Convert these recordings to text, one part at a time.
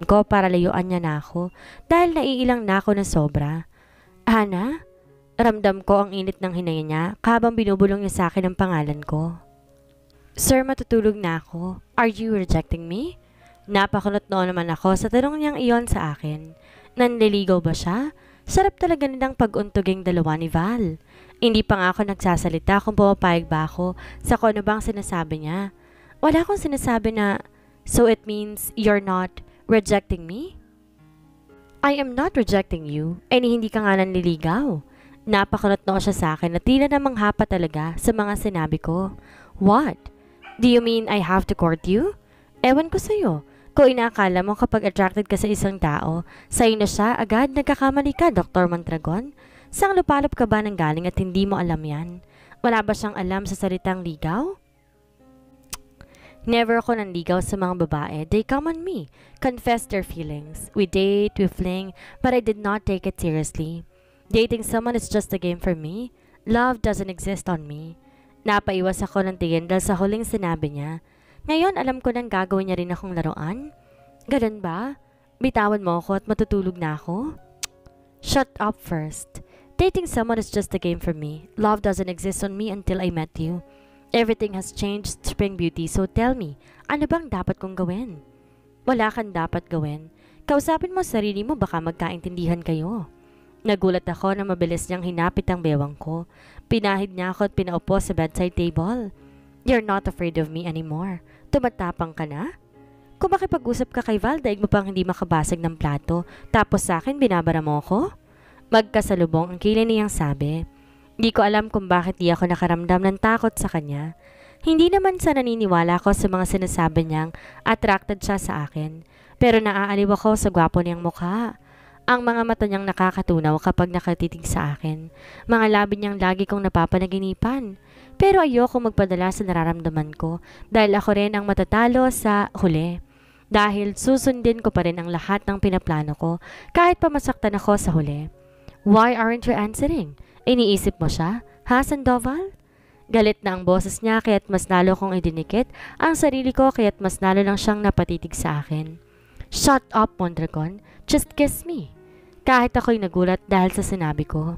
ko para layuan niya na ako dahil naiilang na ako ng sobra. Hana? Ramdam ko ang init ng hinaya niya habang binubulong niya sa akin ang pangalan ko. Sir, matutulog na ako. Are you rejecting me? Napakunot noon naman ako sa tanong niyang iyon sa akin. Nanliligaw ba siya? Sarap talaga nilang pag-untuging dalawa ni Val. Hindi pa nga ako nagsasalita kung pumapayag ba ako sa kung ano bang sinasabi niya. Wala akong sinasabi na, so it means you're not rejecting me? I am not rejecting you, ay hindi ka nga nanliligaw. Napakunot noo siya sa akin na tila namang hapa talaga sa mga sinabi ko. What? Do you mean I have to court you? Ewan ko sa'yo. Kung inaakala mo kapag attracted ka sa isang tao, sa'yo na siya agad nagkakamali ka, Dr. Mondragon? Sang lupalop ka ba ng galing at hindi mo alam yan? Wala ba siyang alam sa salitang ligaw? Never ako nanligaw sa mga babae. They come on me, confess their feelings. We date, we fling, but I did not take it seriously. Dating someone is just a game for me. Love doesn't exist on me. Napaiwas ako ng tingin dahil sa huling sinabi niya. Ngayon alam ko nang gagawin niya rin akong laruan. Ganun ba? Bitawan mo ako at matutulog na ako? Shut up first. Dating someone is just a game for me. Love doesn't exist on me until I met you. Everything has changed, Spring Beauty, so tell me, ano bang dapat kong gawin? Wala kang dapat gawin. Kausapin mo sarili mo, baka magkaintindihan kayo. Nagulat ako na mabilis niyang hinapit ang bewang ko. Pinahid niya ako at pinaupo sa bedside table. You're not afraid of me anymore. Tumatapang ka na? Kung makipag-usap ka kay Val, daig mo pang hindi makabasag ng plato, tapos sa akin binabara mo ako? Magkasalubong ang kilay niyang sabi. Di ko alam kung bakit di ako nakaramdam ng takot sa kanya. Hindi naman sa naniniwala ko sa mga sinasabi niyang attracted siya sa akin, pero naaaliw ako sa gwapo niyang mukha. Ang mga mata niyang nakakatunaw kapag nakatitig sa akin. Mga labi niyang lagi kong napapanaginipan. Pero ayoko magpadala sa nararamdaman ko dahil ako rin ang matatalo sa huli. Dahil susundin ko pa rin ang lahat ng pinaplano ko kahit pa masaktan ako sa huli. Why aren't you answering? Iniisip mo siya? Ha, Sandoval? Galit na ang boses niya kaya't mas lalo kong idinikit ang sarili ko kaya't mas lalo lang siyang napatitig sa akin. Shut up, Mondragon. Just kiss me. Kahit ako'y nagulat dahil sa sinabi ko.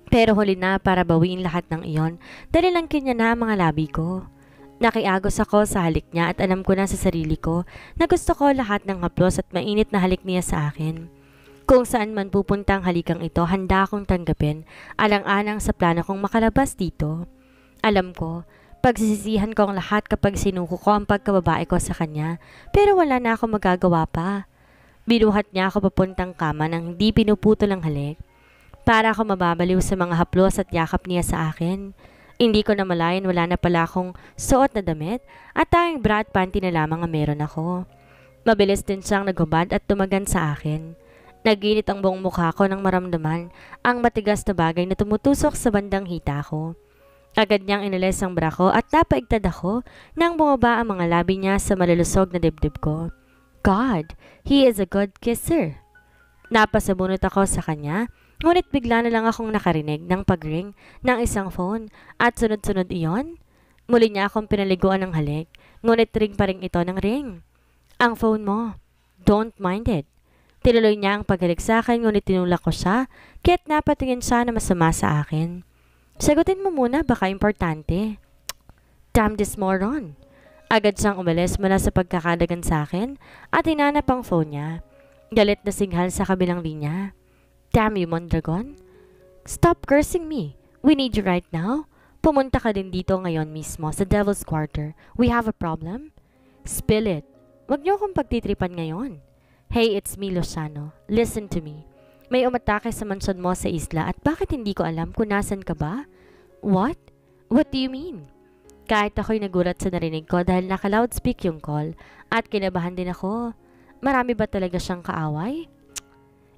Pero huli na para bawiin lahat ng iyon, dahil lang kanya na ang mga labi ko. Nakiagos ako sa halik niya at alam ko na sa sarili ko na gusto ko lahat ng haplos at mainit na halik niya sa akin. Kung saan man pupunta ang halikang ito, handa akong tanggapin, alang-alang sa plano kong makalabas dito. Alam ko, pagsisisihan ko ang lahat kapag sinuko ko ang pagkababae ko sa kanya, pero wala na akong magagawa pa. Binuhat niya ako papuntang kama nang hindi pinuputol ang halik. Para ako mababaliw sa mga haplos at yakap niya sa akin. Hindi ko na malayan wala na pala akong suot na damit at tanging bra at panty na lamang ang meron ako. Mabilis din siyang naghubad at tumagan sa akin. Naginit ang buong mukha ko nang maramdaman ang matigas na bagay na tumutusok sa bandang hita ko. Agad niyang inalis ang bra ko at napaigtad ako nang bumaba ang mga labi niya sa malulusog na dibdib ko. God, he is a good kisser. Napasabunot ako sa kanya, ngunit bigla na lang akong nakarinig ng pag-ring ng isang phone at sunod-sunod iyon. Muli niya akong pinaliguan ng halik, ngunit ring pa rin ito ng ring. Ang phone mo. Don't mind it. Tinuloy niya ang paghalik sa akin ngunit tinulak ko siya, kaya't napatingin siya na masama sa akin. Sagutin mo muna, baka importante. Damn this moron. Agad siyang umalis mula sa pagkakadagan sa akin at hinanap ang phone niya. Galit na singhal sa kabilang linya. Damn you, Mondragon. Stop cursing me. We need you right now. Pumunta ka din dito ngayon mismo sa Devil's Quarter. We have a problem. Spill it. Huwag niyo akong pagtitripan ngayon. Hey, it's me, Luciano. Listen to me. May umatake sa mansyon mo sa isla at bakit hindi ko alam kung nasan ka ba? What? What do you mean? Kahit ako'y nagulat sa narinig ko dahil naka-loudspeak yung call at kinabahan din ako. Marami ba talaga siyang kaaway?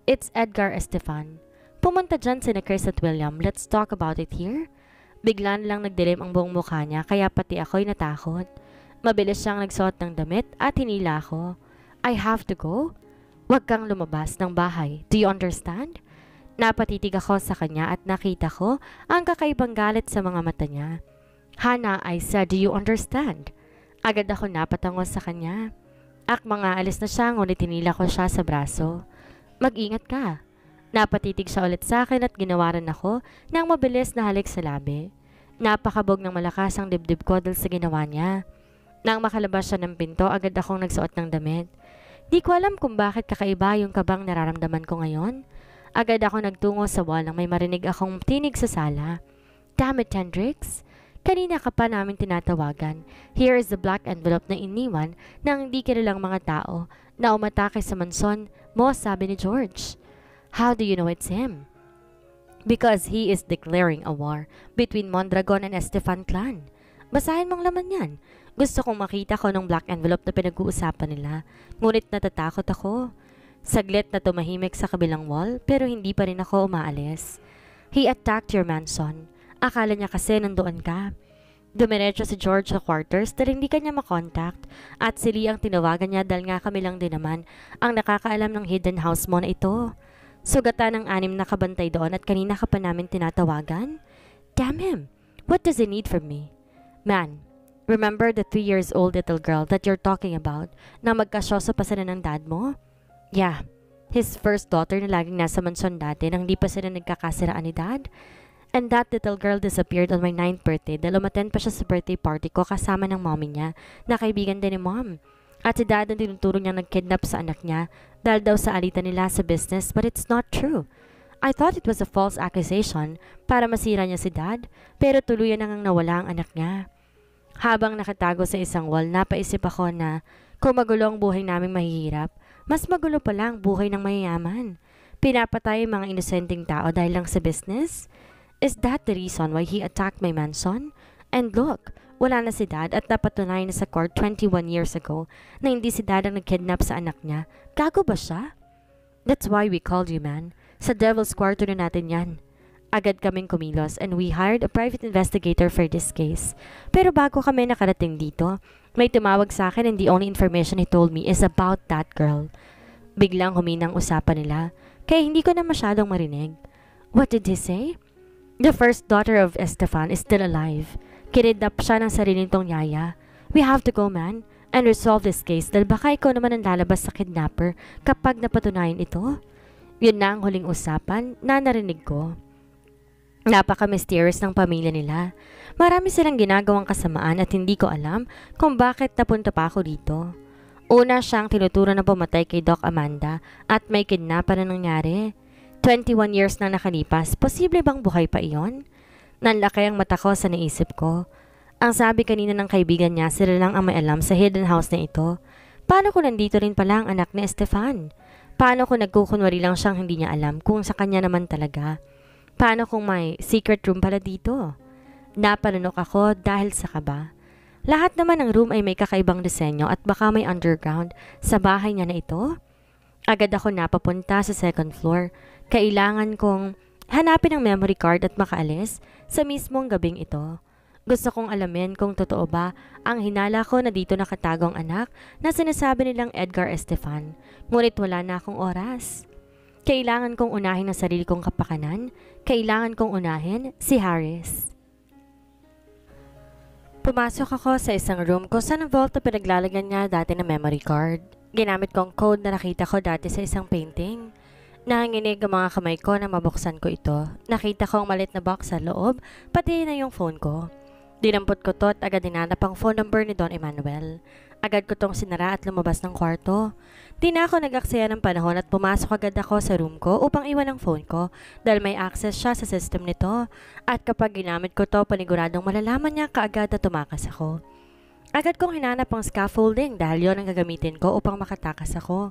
It's Edgar Estefan. Pumunta dyan sina Chris at William. Let's talk about it here. Bigla na lang nagdilim ang buong mukha niya kaya pati ako'y natakot. Mabilis siyang nagsuot ng damit at hinila ako. I have to go? Huwag kang lumabas ng bahay. Do you understand? Napatitig ako sa kanya at nakita ko ang kakaibang galit sa mga mata niya. Hana, I said, do you understand? Agad ako napatango sa kanya. Mga alis na siya ngunit tinila ko siya sa braso. Mag-ingat ka. Napatitig siya ulit sa akin at ginawaran ako ng mabilis na halik sa labi. Napakabog ng malakas ang dibdib ko dahil sa ginawa niya. Nang makalabas siya ng pinto, agad akong nagsuot ng damit. Di ko alam kung bakit kakaiba yung kabang nararamdaman ko ngayon. Agad ako nagtungo sa wall nang may marinig akong tinig sa sala. Damn it, Hendrix! Kanina ka pa namin tinatawagan. Here is the black envelope na iniwan ng hindi kilalang mga tao na umatake sa manson mo, sabi ni George. How do you know it's him? Because he is declaring a war between Mondragon and Estefan clan. Basahin mong laman yan. Gusto kong makita ko ng black envelope na pinag-uusapan nila. Ngunit natatakot ako. Saglit na tumahimik sa kabilang wall pero hindi pa rin ako umaalis. He attacked your mansion. Akala niya kasi nandoon ka. Dumiretso si George sa quarters dahil hindi kanya makontakt at si Lee ang tinawagan niya dahil nga kami lang din naman ang nakakaalam ng hidden house mo na ito. Sugatan ng 6 na kabantay doon at kanina ka pa namin tinatawagan? Damn him! What does he need from me? Man, remember the 3 years old little girl that you're talking about na magkasyoso pa sila ng dad mo? Yeah, his first daughter na laging nasa mansyon dati nang di pa sila nagkakasiraan ni dad? And that little girl disappeared on my 9th birthday dahil umattend pa siya sa birthday party ko kasama ng mommy niya na kaibigan din ni mom. At si dad ang tinuturo niyang nag-kidnap sa anak niya dahil daw sa alitan nila sa business, but it's not true. I thought it was a false accusation para masira niya si dad, pero tuluyan nang nawala ang anak niya. Habang nakatago sa isang wall, napaisip ako na kung magulo ang buhay naming mahihirap, mas magulo pala ang buhay ng mayayaman. Pinapatay ang mga inosenteng tao dahil lang sa business? Is that the reason why he attacked my manson? And look, wala na si dad at napatunayan na sa court 21 years ago na hindi si dad ang nag-kidnap sa anak niya. Gago ba siya? That's why we called you, man. Sa devil's quarter na natin yan. Agad kaming kumilos and we hired a private investigator for this case. Pero bago kami nakarating dito, may tumawag sa akin and the only information he told me is about that girl. Biglang huminang usapan nila, kaya hindi ko na masyadong marinig. What did he say? The first daughter of Estefan is still alive. Kinidnap siya ng sarili nitong yaya. We have to go, man, and resolve this case dahil baka ikaw naman ang lalabas sa kidnapper kapag napatunayan ito. Yun na ang huling usapan na narinig ko. Napaka-mysterious ng pamilya nila. Marami silang ginagawang kasamaan at hindi ko alam kung bakit napunta pa ako dito. Una siyang tinuturo na pumatay kay Doc Amanda at may kidnapper na nangyari. 21 years na nakalipas, posible bang buhay pa iyon? Nanlaki ang mata ko sa naisip ko. Ang sabi kanina ng kaibigan niya, sila lang ang may alam sa hidden house na ito. Paano kung nandito rin pala ang anak ni Estefan? Paano kung nagkukunwari lang siyang hindi niya alam kung sa kanya naman talaga? Paano kung may secret room pala dito? Napalunok ako dahil sa kaba. Lahat naman ng room ay may kakaibang disenyo at baka may underground sa bahay niya na ito. Agad ako napapunta sa second floor. Kailangan kong hanapin ang memory card at makaalis sa mismong gabing ito. Gusto kong alamin kung totoo ba ang hinala ko na dito nakatago ang anak na sinasabi nilang Edgar Estefan. Ngunit wala na akong oras. Kailangan kong unahin ang sarili kong kapakanan. Kailangan kong unahin si Harris. Pumasok ako sa isang room kung saan ang vault na pinaglalagyan niya dati na memory card. Ginamit kong code na nakita ko dati sa isang painting. Nanginginig ang mga kamay ko na mabuksan ko ito. Nakita ko ang malit na box sa loob, pati na yung phone ko. Dinampot ko to at agad hinanap ang phone number ni Don Emmanuel. Agad ko tong sinara at lumabas ng kwarto. Di na ako nag-aksaya ng panahon at pumasok agad ako sa room ko upang iwan ang phone ko dahil may access siya sa system nito. At kapag ginamit ko to, paniguradong malalaman niya kaagad na tumakas ako. Agad kong hinanap ang scaffolding dahil yon ang gagamitin ko upang makatakas ako.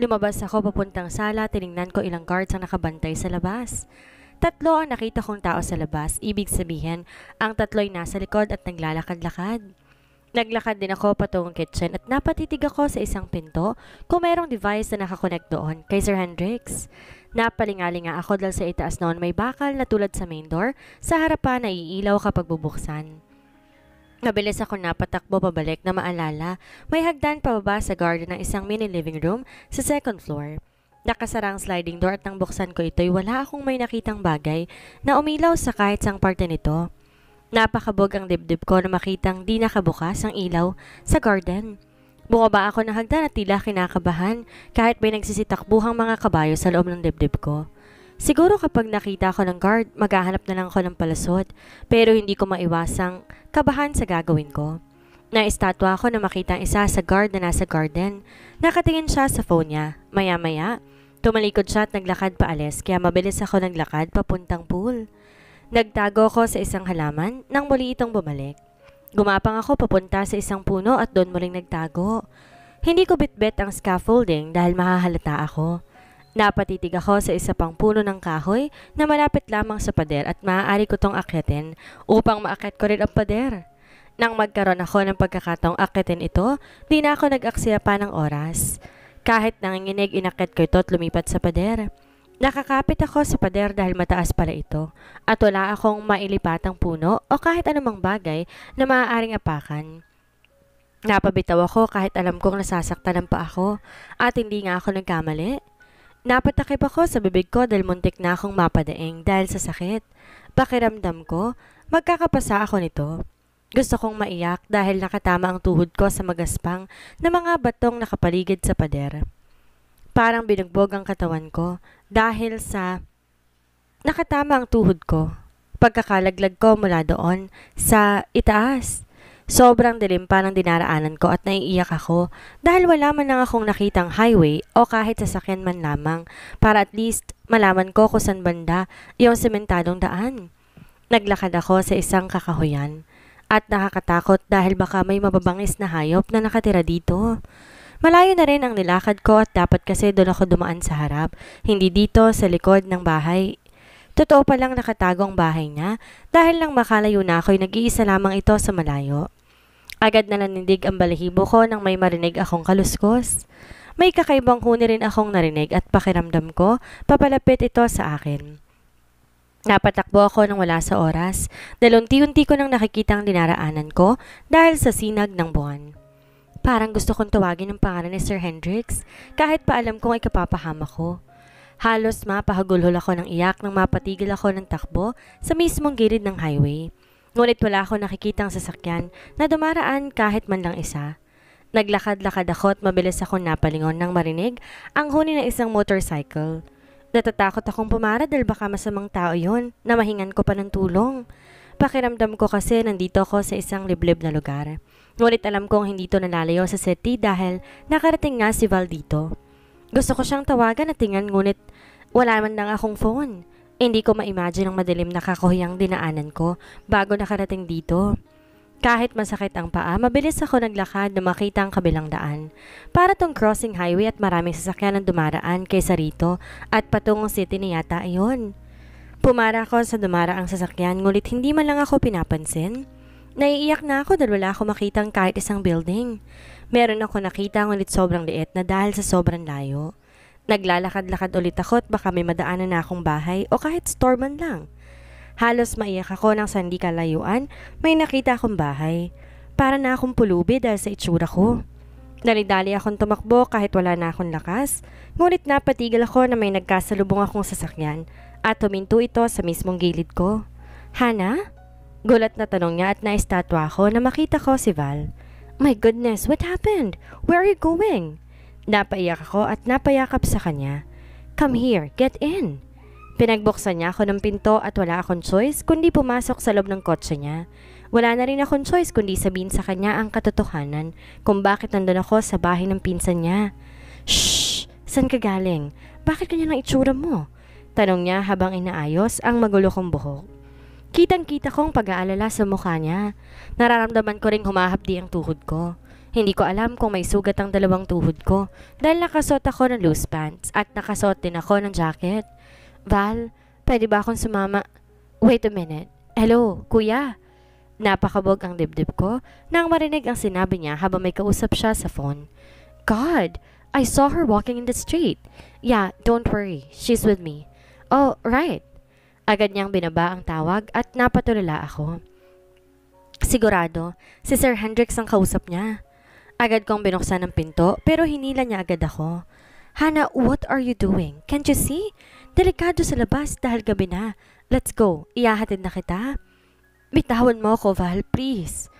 Lumabas ako papuntang sala, tiningnan ko ilang guards ang nakabantay sa labas. 3 ang nakita kong tao sa labas, ibig sabihin, ang 3 ay nasa likod at naglalakad-lakad. Naglakad din ako patungong kitchen at napatitig ako sa isang pinto kung mayroong device na nakakonect doon kay Sir Hendrix. Napalingalinga ako dahil sa itaas noon may bakal na tulad sa main door, sa harapan na iilaw kapag bubuksan. Mabilis ako napatakbo pabalik na maalala, may hagdan pababa sa garden ng isang mini living room sa second floor. Nakasara ang sliding door at nang buksan ko ito'y wala akong may nakitang bagay na umilaw sa kahit sang parte nito. Napakabog ang dibdib ko na makitang di nakabukas ang ilaw sa garden. Bumaba ako ng hagdan at tila kinakabahan kahit may nagsisitakbuhang mga kabayo sa loob ng dibdib ko. Siguro kapag nakita ko ng guard, maghahanap na lang ako ng palusot, pero hindi ko maiwasang kabahan sa gagawin ko. Naistatwa ako na makita ang isa sa guard na nasa garden. Nakatingin siya sa phone niya. Maya-maya, tumalikod siya at naglakad paalis kaya mabilis ako naglakad papuntang pool. Nagtago ako sa isang halaman nang muli itong bumalik. Gumapang ako papunta sa isang puno at doon muling nagtago. Hindi ko bitbit ang scaffolding dahil mahahalata ako. Napatitig ako sa isa pang puno ng kahoy na malapit lamang sa pader at maaari ko tong akyatin upang maakit ko rin ang pader. Nang magkaroon ako ng pagkakataong akitin ito, di na ako nag-aksaya pa ng oras. Kahit nanginginig inakit ko ito at lumipat sa pader. Nakakapit ako sa pader dahil mataas pala ito at wala akong mailipatang puno o kahit anumang bagay na maaaring apakan. Napabitaw ako kahit alam kong nasasaktan ang paa ko at hindi nga ako nagkamali. Napatakip ako sa bibig ko dahil muntik na akong mapadaing dahil sa sakit. Pakiramdam ko, magkakapasa ako nito. Gusto kong maiyak dahil nakatama ang tuhod ko sa magaspang na mga batong nakapaligid sa pader. Parang binugbog ang katawan ko dahil sa nakatama ang tuhod ko. Pagkakalaglag ko mula doon sa itaas. Sobrang dilim pa ng dinaraanan ko at naiiyak ako dahil wala man lang akong nakitang highway o kahit sasakyan man lamang para at least malaman ko kung saan banda yung sementadong daan. Naglakad ako sa isang kakahuyan. At nakakatakot dahil baka may mababangis na hayop na nakatira dito. Malayo na rin ang nilakad ko at dapat kasi doon ako dumaan sa harap, hindi dito sa likod ng bahay. Totoo palang nakatago ang bahay niya dahil nang makalayo na ako'y nag-iisa lamang ito sa malayo. Agad na nanindig ang balahibo ko nang may marinig akong kaluskos. May kakaibang huni rin akong narinig at pakiramdam ko papalapit ito sa akin. Napatakbo ako nang wala sa oras dahil unti-unti ko nang nakikita ang dinaraanan ko dahil sa sinag ng buwan. Parang gusto kong tawagin ang pangalan ni Sir Hendrix kahit pa alam kong ikapapahama ko. Halos mapahagulhol ako ng iyak nang mapatigil ako ng takbo sa mismong gilid ng highway. Ngunit wala ako nakikitang sasakyan na dumaraan kahit man lang isa. Naglakad-lakad ako at mabilis akong napalingon nang marinig ang huni ng isang motorcycle. Natatakot akong pumara dahil baka masamang tao yon na mahingan ko pa ng tulong. Pakiramdam ko kasi nandito ako sa isang liblib na lugar. Ngunit alam kong hindi ito nalalayo sa city dahil nakarating nga si Val dito. Gusto ko siyang tawagan at tingnan ngunit wala man lang akong phone. Hindi ko ma-imagine ang madilim na kakahuyang dinaanan ko bago nakarating dito. Kahit masakit ang paa, mabilis ako naglakad na makita ang kabilang daan. Para tong crossing highway at maraming sasakyan ang dumaraan kaysa rito at patungong city na yata ayon. Pumara ako sa dumaraang sasakyan ngunit hindi man lang ako pinapansin. Naiiyak na ako dahil wala ako makitang kahit isang building. Meron ako nakita ngunit sobrang liit na dahil sa sobrang layo. Naglalakad-lakad ulit ako at baka may madaanan na akong bahay o kahit store man lang. Halos maiyak ako nang sa hindi kalayuan, may nakita akong bahay. Para na akong pulubi dahil sa itsura ko. Dali-dali akong tumakbo kahit wala na akong lakas, ngunit napatigil ako na may nagkasalubong akong sasakyan at huminto ito sa mismong gilid ko. Hana? Gulat na tanong niya at naistatwa ako na makita ko si Val. My goodness, what happened? Where are you going? Napaiyak ako at napayakap sa kanya. Come here, get in. Pinagbuksan niya ako ng pinto at wala akong choice kundi pumasok sa loob ng kotse niya. Wala na rin akong choice kundi sabihin sa kanya ang katotohanan kung bakit nandun ako sa bahay ng pinsan niya. Shh! Saan ka galing? Bakit ganyan ang itsura mo? Tanong niya habang inaayos ang magulo kong buhok. Kitang-kita kong pag-aalala sa mukha niya. Nararamdaman ko ring humahapdi ang tuhod ko. Hindi ko alam kung may sugat ang dalawang tuhod ko dahil nakasuot ako ng loose pants at nakasuot din ako ng jacket. Val, pwede ba akong sumama? Wait a minute. Hello, kuya. Napakabog ang dibdib ko nang marinig ang sinabi niya habang may kausap siya sa phone. God, I saw her walking in the street. Yeah, don't worry. She's with me. Oh, right. Agad niyang binaba ang tawag at napatulala ako. Sigurado, si Sir Hendrix ang kausap niya. Agad kong binuksan ang pinto pero hinila niya agad ako. Hana, what are you doing? Can't you see? Delikado sa labas dahil gabi na. Let's go. Iyahatid na kita. Bitawan mo ako, Val, please.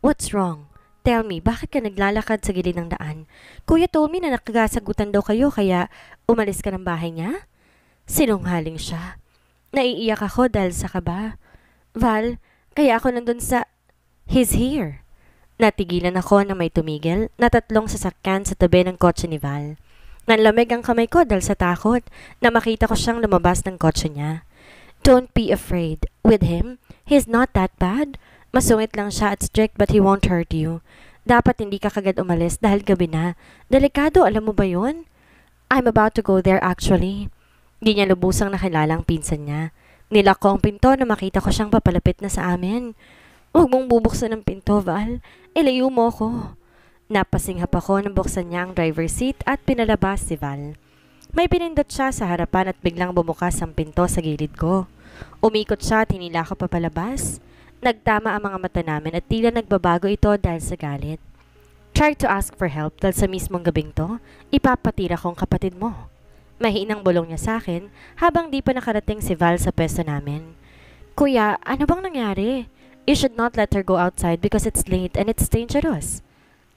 What's wrong? Tell me, bakit ka naglalakad sa gilid ng daan? Kuya told me na nakagasagutan daw kayo kaya umalis ka ng bahay niya? Sinungaling siya. Naiiyak ako dahil sa kaba. Val, kaya ako nandun sa... He's here. Natigilan ako na may tumigil na tatlong sasakyan sa tabi ng kotse ni Val. Nanlamig ang kamay ko dahil sa takot na makita ko siyang lumabas ng kotse niya. Don't be afraid. With him, he's not that bad. Masungit lang siya at strict but he won't hurt you. Dapat hindi ka kagad umalis dahil gabi na. Delikado, alam mo ba yun? I'm about to go there actually. Di niya lubusang nakilala ang pinsan niya. Nilak ko ang pinto na makita ko siyang papalapit na sa amin. Huwag mong bubuksan ang pinto, Val. Ilayo mo ko. Napasinghap ako nang buksan niya ang driver's seat at pinalabas si Val. May pinindot siya sa harapan at biglang bumukas ang pinto sa gilid ko. Umikot siya at hinila ko papalabas. Nagtama ang mga mata namin at tila nagbabago ito dahil sa galit. Try to ask for help dahil sa mismong gabing to, ipapatira kong kapatid mo. Mahinang bulong niya sa akin habang di pa nakarating si Val sa pwesto namin. Kuya, ano bang nangyari? You should not let her go outside because it's late and it's dangerous.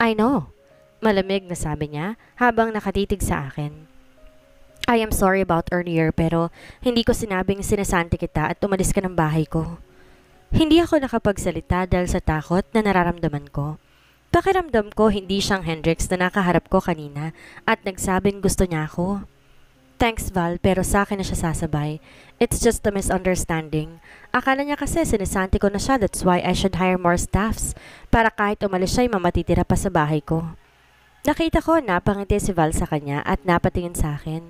I know. Malamig na sabi niya habang nakatitig sa akin. I am sorry about earlier pero hindi ko sinabing sinasanti kita at umalis ka ng bahay ko. Hindi ako nakapagsalita dahil sa takot na nararamdaman ko. Pakiramdam ko hindi siyang Hendrix na nakaharap ko kanina at nagsabing gusto niya ako. Thanks Val pero sa akin na siya sasabay. It's just a misunderstanding. Akala niya kasi sinasanti ko na siya, that's why I should hire more staffs para kahit umalis siya ay mamatitira pa sa bahay ko. Nakita ko napangiti si Val sa kanya at napatingin sa akin.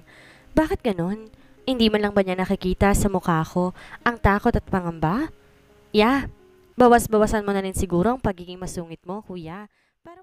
Bakit ganun? Hindi man lang ba niya nakikita sa mukha ko ang takot at pangamba? Yeah, bawas-bawasan mo na rin siguro ang pagiging masungit mo, kuya. Para